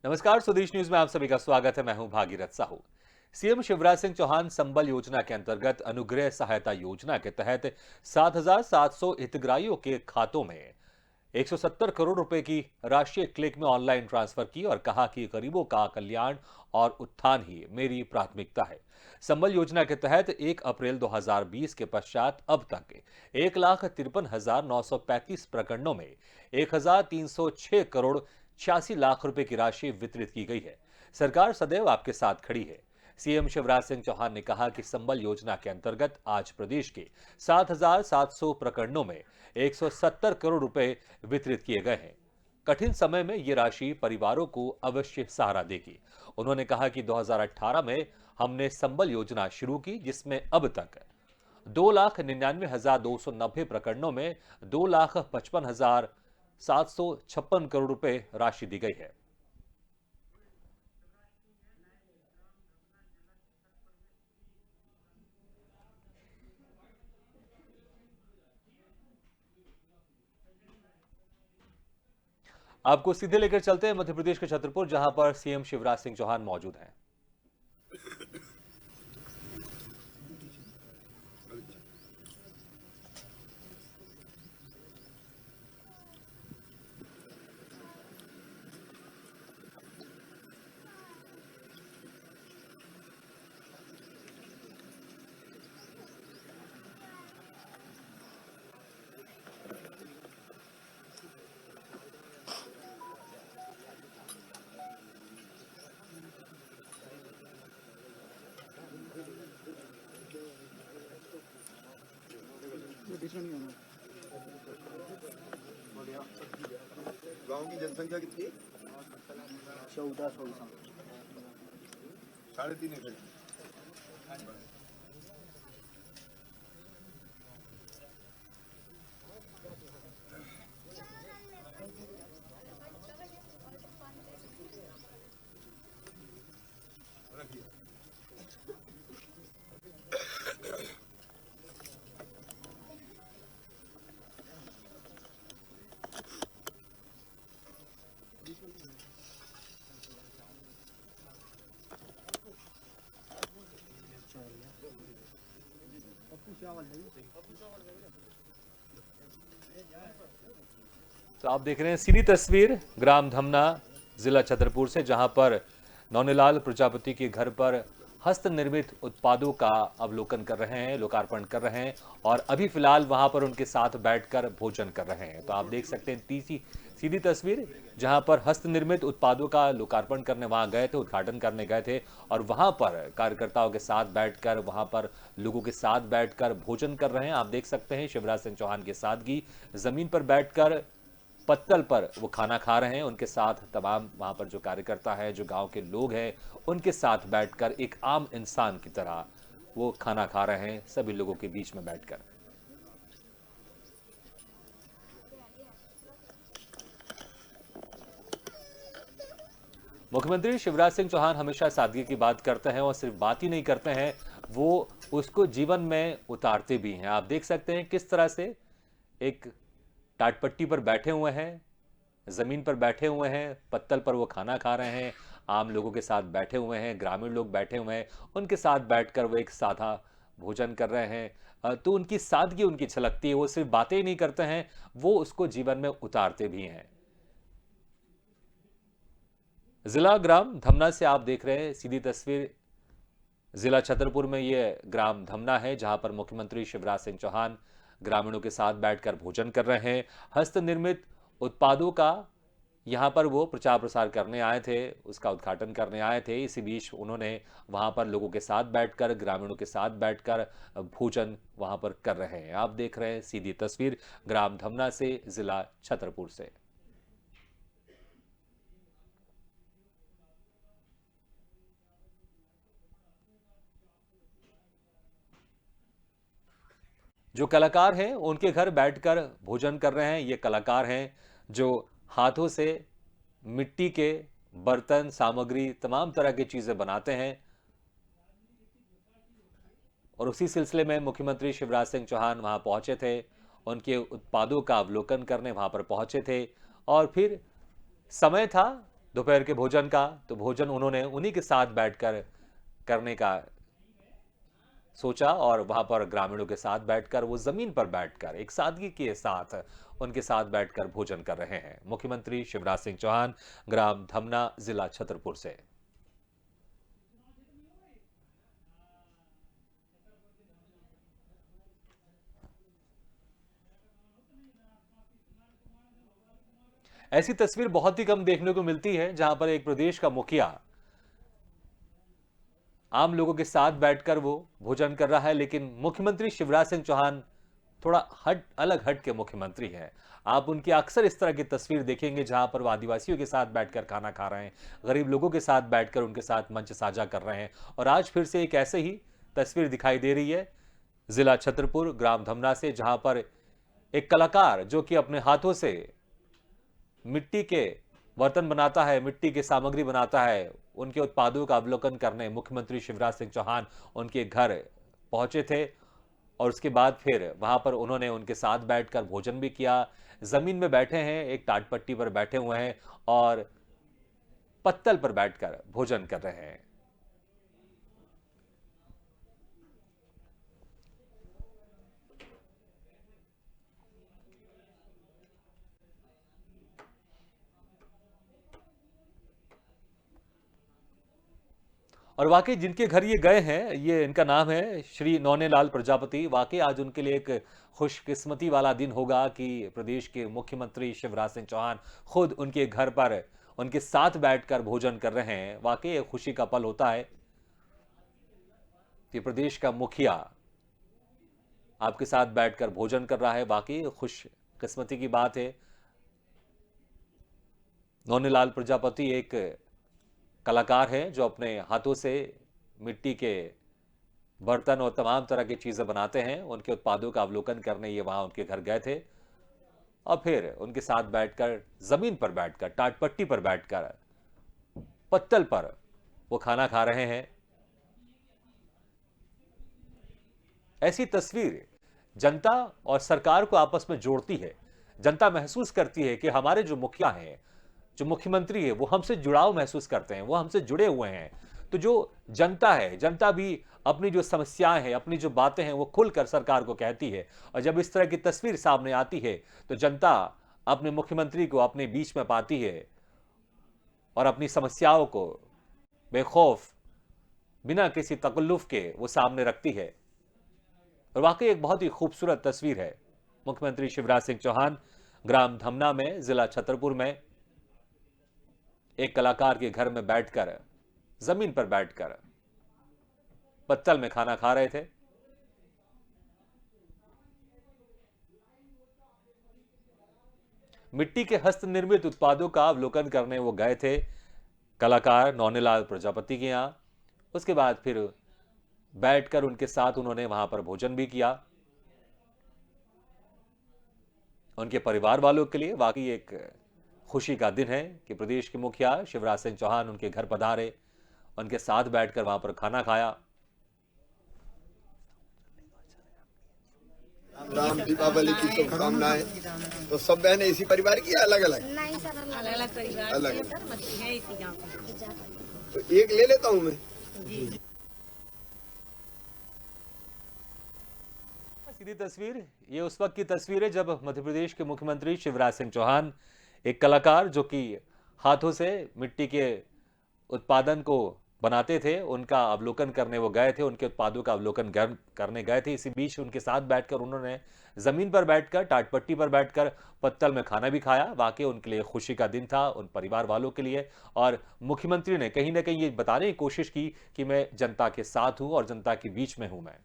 नमस्कार, स्वदेश न्यूज में आप सभी का स्वागत है। मैं हूं भागीरथ साहू। सीएम शिवराज सिंह चौहान संबल योजना के अंतर्गत अनुग्रह सहायता योजना के तहत 7,700 हितग्राहियों के खातों में 170 करोड़ रुपए की राशि एक क्लिक में ऑनलाइन ट्रांसफर की और कहा कि गरीबों का कल्याण और उत्थान ही मेरी प्राथमिकता है। संबल योजना के तहत 1 अप्रैल 2020 के पश्चात अब तक 1,53,935 प्रखंडों में 1,306 करोड़ 86 लाख रुपए की राशि वितरित की गई है। सरकार सदैव आपके साथ खड़ी है। सीएम शिवराज सिंह चौहान ने कहा कि संबल योजना के अंतर्गत आज प्रदेश के 7,700 प्रखंडों में 170 करोड़ रुपए वितरित किए गए हैं। कठिन समय में ये राशि परिवारों को अवश्य सहारा देगी। उन्होंने कहा कि 2018 में हमने संबल योजना शुरू की, जिसमें अब तक 2,99,290 प्रखंडों में 2,55,756 करोड़ रुपए राशि दी गई है। आपको सीधे लेकर चलते हैं मध्य प्रदेश के छतरपुर, जहां पर सीएम शिवराज सिंह चौहान मौजूद हैं। गांव की जनसंख्या कितनी? 1400। 3.5 एकड़। तो आप देख रहे हैं सीधी तस्वीर ग्राम धमना, जिला छतरपुर से, जहां पर नौनीलाल प्रजापति के घर पर हस्त निर्मित उत्पादों का अवलोकन कर रहे हैं, लोकार्पण कर रहे हैं और अभी फिलहाल वहां पर उनके साथ बैठकर भोजन कर रहे हैं। तो आप देख सकते हैं तीसरी सीधी तस्वीर, जहां पर हस्त निर्मित उत्पादों का लोकार्पण करने वहां गए थे, उद्घाटन करने गए थे और वहां पर कार्यकर्ताओं के साथ बैठकर, वहां पर लोगों के साथ बैठकर भोजन कर रहे हैं। आप देख सकते हैं शिवराज सिंह चौहान के सादगी, जमीन पर बैठकर पत्तल पर वो खाना खा रहे हैं। उनके साथ तमाम वहां पर जो कार्यकर्ता है, जो गांव के लोग हैं, उनके साथ बैठकर एक आम इंसान की तरह वो खाना खा रहे हैं, सभी लोगों के बीच में बैठकर। मुख्यमंत्री शिवराज सिंह चौहान हमेशा सादगी की बात करते हैं और सिर्फ बात ही नहीं करते हैं, वो उसको जीवन में उतारते भी हैं। आप देख सकते हैं किस तरह से एक टाटपट्टी पर बैठे हुए हैं, जमीन पर बैठे हुए हैं, पत्तल पर वो खाना खा रहे हैं, आम लोगों के साथ बैठे हुए हैं, ग्रामीण लोग बैठे हुए हैं, उनके साथ बैठकर वो एक साधा भोजन कर रहे हैं। तो उनकी सादगी उनकी छलकती है, वो सिर्फ बातें ही नहीं करते हैं, वो उसको जीवन में उतारते भी हैं। जिला ग्राम धमना से आप देख रहे हैं सीधी तस्वीर, जिला छतरपुर में ये ग्राम धमना है, जहां पर मुख्यमंत्री शिवराज सिंह चौहान ग्रामीणों के साथ बैठकर भोजन कर रहे हैं। हस्त निर्मित उत्पादों का यहां पर वो प्रचार प्रसार करने आए थे, उसका उद्घाटन करने आए थे। इसी बीच उन्होंने वहां पर लोगों के साथ बैठकर, ग्रामीणों के साथ बैठकर भोजन वहां पर कर रहे हैं। आप देख रहे हैं सीधी तस्वीर ग्राम धमना से, जिला छतरपुर से। जो कलाकार हैं उनके घर बैठकर भोजन कर रहे हैं। ये कलाकार हैं जो हाथों से मिट्टी के बर्तन, सामग्री, तमाम तरह की चीजें बनाते हैं और उसी सिलसिले में मुख्यमंत्री शिवराज सिंह चौहान वहां पहुंचे थे, उनके उत्पादों का अवलोकन करने वहां पर पहुंचे थे और फिर समय था दोपहर के भोजन का, तो भोजन उन्होंने उन्हीं के साथ बैठकर करने का सोचा और वहां पर ग्रामीणों के साथ बैठकर वो जमीन पर बैठकर एक सादगी के साथ उनके साथ बैठकर भोजन कर रहे हैं। मुख्यमंत्री शिवराज सिंह चौहान, ग्राम धमना, जिला छतरपुर से। ऐसी तस्वीर बहुत ही कम देखने को मिलती है जहां पर एक प्रदेश का मुखिया आम लोगों के साथ बैठकर वो भोजन कर रहा है, लेकिन मुख्यमंत्री शिवराज सिंह चौहान थोड़ा अलग हट के मुख्यमंत्री हैं। आप उनकी अक्सर इस तरह की तस्वीर देखेंगे जहां पर वो आदिवासियों के साथ बैठकर खाना खा रहे हैं, गरीब लोगों के साथ बैठकर उनके साथ मंच साझा कर रहे हैं। और आज फिर से एक ऐसे ही तस्वीर दिखाई दे रही है जिला छतरपुर, ग्राम धमना से, जहां पर एक कलाकार जो कि अपने हाथों से मिट्टी के बर्तन बनाता है, मिट्टी की सामग्री बनाता है, उनके उत्पादों का अवलोकन करने मुख्यमंत्री शिवराज सिंह चौहान उनके घर पहुंचे थे। और उसके बाद फिर वहां पर उन्होंने उनके साथ बैठकर भोजन भी किया। जमीन में बैठे हैं, एक टाट पट्टी पर बैठे हुए हैं और पत्तल पर बैठकर भोजन कर रहे हैं। और वाकई जिनके घर ये गए हैं, ये इनका नाम है श्री नौनेलाल प्रजापति। वाकई आज उनके लिए एक खुशकिस्मती वाला दिन होगा कि प्रदेश के मुख्यमंत्री शिवराज सिंह चौहान खुद उनके घर पर उनके साथ बैठकर भोजन कर रहे हैं। वाकई एक खुशी का पल होता है कि प्रदेश का मुखिया आपके साथ बैठकर भोजन कर रहा है। वाकई खुशकिस्मती की बात है। नौनेलाल प्रजापति एक कलाकार हैं जो अपने हाथों से मिट्टी के बर्तन और तमाम तरह की चीजें बनाते हैं। उनके उत्पादों का अवलोकन करने ये वहां उनके घर गए थे और फिर उनके साथ बैठकर जमीन पर बैठकर टाटपट्टी पर बैठकर पत्तल पर वो खाना खा रहे हैं। ऐसी तस्वीर जनता और सरकार को आपस में जोड़ती है। जनता महसूस करती है कि हमारे जो मुखिया हैं, जो मुख्यमंत्री है, वो हमसे जुड़ाव महसूस करते हैं, वो हमसे जुड़े हुए हैं। तो जो जनता है, जनता भी अपनी जो समस्याएं हैं, अपनी जो बातें हैं, वो खुलकर सरकार को कहती है। और जब इस तरह की तस्वीर सामने आती है तो जनता अपने मुख्यमंत्री को अपने बीच में पाती है और अपनी समस्याओं को बेखौफ, बिना किसी तकल्लुफ के वो सामने रखती है। और वाकई एक बहुत ही खूबसूरत तस्वीर है। मुख्यमंत्री शिवराज सिंह चौहान ग्राम धमना में, जिला छतरपुर में एक कलाकार के घर में बैठकर, जमीन पर बैठकर पत्तल में खाना खा रहे थे। मिट्टी के हस्त निर्मित उत्पादों का अवलोकन करने वो गए थे कलाकार नौनेलाल प्रजापति के यहां। उसके बाद फिर बैठकर उनके साथ उन्होंने वहां पर भोजन भी किया। उनके परिवार वालों के लिए वाकई एक खुशी का दिन है कि प्रदेश के मुखिया शिवराज सिंह चौहान उनके घर पधारे, उनके साथ बैठकर वहां पर खाना खाया। राम दीपावली की शुभकामनाएं। तो सब बहनें इसी परिवार की अलग अलग? नहीं सर, अलग अलग परिवार अलग के सर, बच्चे हैं इसी गांव के। तो एक ले लेता हूँ मैं। सीधी तस्वीर, ये उस वक्त की तस्वीर है जब मध्य प्रदेश के मुख्यमंत्री शिवराज सिंह चौहान एक कलाकार जो कि हाथों से मिट्टी के उत्पादन को बनाते थे, उनका अवलोकन करने वो गए थे, उनके उत्पादों का अवलोकन करने गए थे। इसी बीच उनके साथ बैठकर उन्होंने जमीन पर बैठकर, टाटपट्टी पर बैठकर पत्तल में खाना भी खाया। वाकई उनके लिए खुशी का दिन था, उन परिवार वालों के लिए। और मुख्यमंत्री ने कहीं ना कहीं ये बताने की कोशिश की कि मैं जनता के साथ हूं और जनता के बीच में हूं मैं।